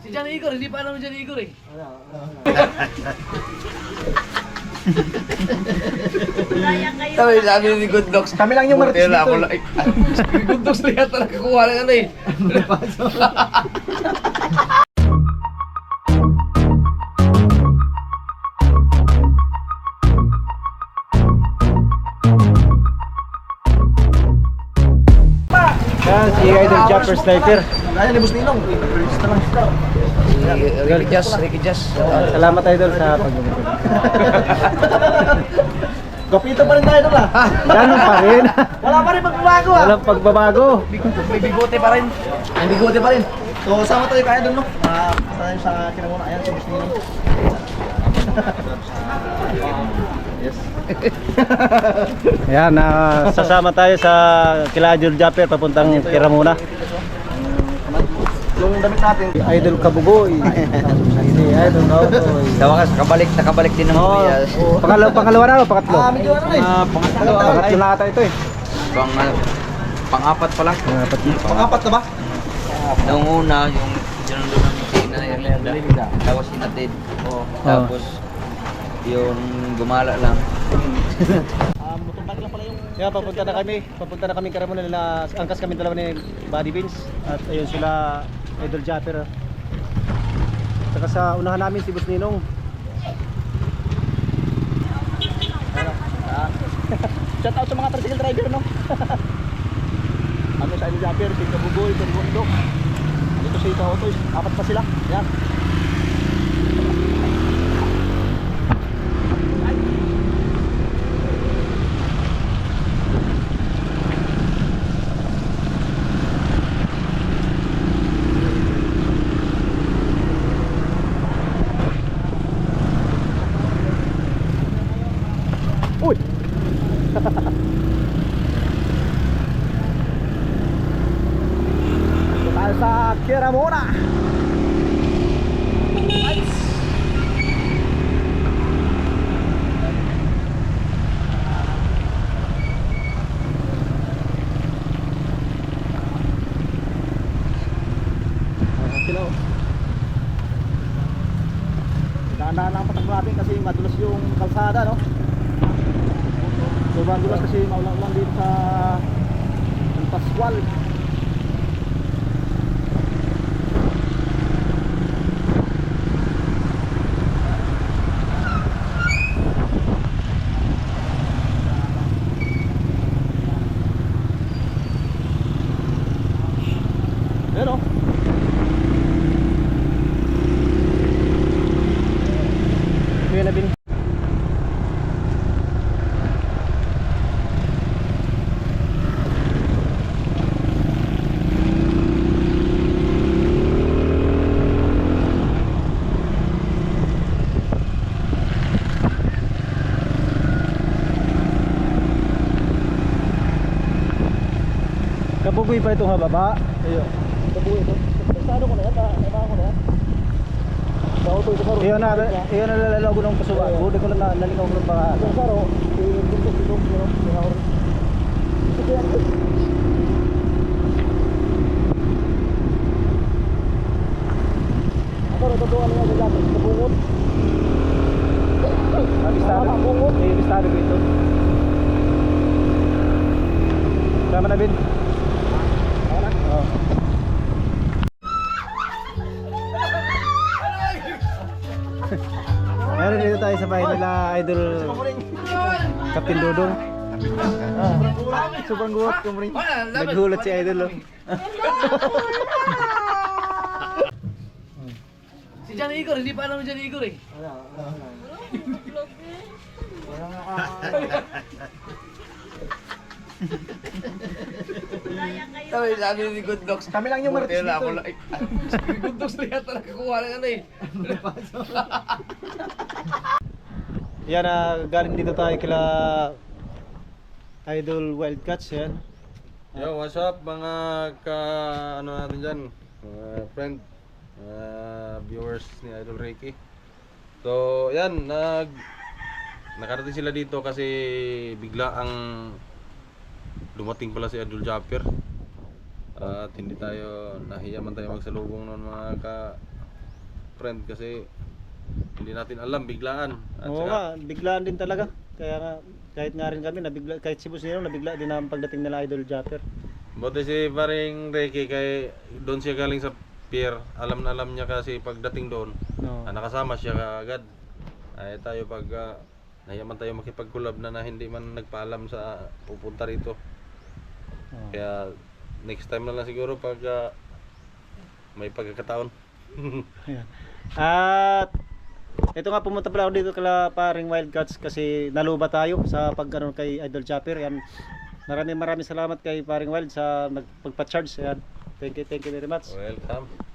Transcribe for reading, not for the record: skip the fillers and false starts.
Si Johnny Igor, hindi pa alam ni Johnny Igor eh. Sabi ni Good Dogs. Kami lang yung martis dito. Good Dogs na yata nakakuha ng ano eh. Yan, si Idol Japper Sniper. Kaya libos ninong. Ricky Jazz. Salamat Idol sa pag-ibig. Kapito pa rin tayo doon Ganun pa rin. Wala pa rin pagbabago Walang pagbabago. May bigote pa rin. May bigote pa rin. So sama tayo kaya doon no? Tayo sa kinamuna. Ayan si Boss Ninong. Yes. Yan, sasama tayo sa kila Idol Japper papuntang Kiramuna. Yung damit natin. Idol Kabugoy. Si Idol Kautoy. Sa wakas, nakabalik din naman Oh, Yes. pangalawa na o pangatlo? Medyo ano na eh. Pangatlo na ata ito eh. Pang-apat pa lang. Pang-apat na ba? Nung una, yung sinundo namin si Ina Erlinda. Tapos inatid. Tapos yung gumala lang. Mutumbag lang pala yung... Kaya papunta na kami Kiramuna nila. Angkas kami dalawa ni Buddy Beans. At ayun sila Idol Japper. Saka sa unahan namin si Boss Ninong. Shout out sa mga tricycle driver no? Ano sa Idol Japper, si Kabugoy, si Bundok. Dito si Kautoy, apat pa sila. Yan. Uy! Tayo sa Kiramuna. Dahan-dahan lang patakbo natin kasi madulas yung kalsada no. Sobrang dulas kasi maulang-ulang dito sa San Pascual. Ayan o. Kuya Nabin. Kabugoy pa itong hababa. Ayun. Kabuhay ito. Sa ano ko na yan? Naimahan ko na yan. Sa auto ito karo. Iyon na lalalago ng kasuwa. Hindi ko lang nalikaw ng baka. Ito karo. Dito dito dito. Ako ito ano nga dyan. Kabungot. Abistado. Abistado ko ito. Tama na Bin. Oh. Meron dito tayo sa bahay nila Idol Captain Dodong. Sobrang guwat ko rin. Naghulot si Idol oh. Si Johnny Igor, hindi pa alam ni Johnny Igor eh. Sabi ni Good Dogs. Kami lang yung martis dito. Good Dogs na yata nakakuha ng ano eh. Yan galing dito tayo kila Idol Wildcats yan. Yo, what's up mga ano natin dyan, mga friend, viewers ni Idol Ricky. So, yan, nakarating sila dito kasi bigla ang dumating pala si Idol Japper. At hindi tayo, nahiya man tayo magsalubong noon mga friend kasi hindi natin alam, biglaan. At Oo saka, nga, biglaan din talaga. Kaya nga, kahit nga rin kami, nabigla, kahit si Boss Nino, nabigla din ang pagdating nila Idol Japper. buti si paring Ricky kay doon siya galing sa pier. Alam na alam niya kasi pagdating doon, No. nakasama siya kaagad. Ay tayo pag nahiyaman tayo makipag-collab na hindi man nagpaalam sa pupunta rito. Oo. Kaya next time na lang siguro pag may pagkakataon. Ayan. At ito nga, pumunta pala ako dito kala paring Wildcats kasi naluba tayo sa pag kay Idol Japper. Yan. Maraming salamat kay paring Wild sa nagpagpa-charge. Yan. Thank you very much. Welcome.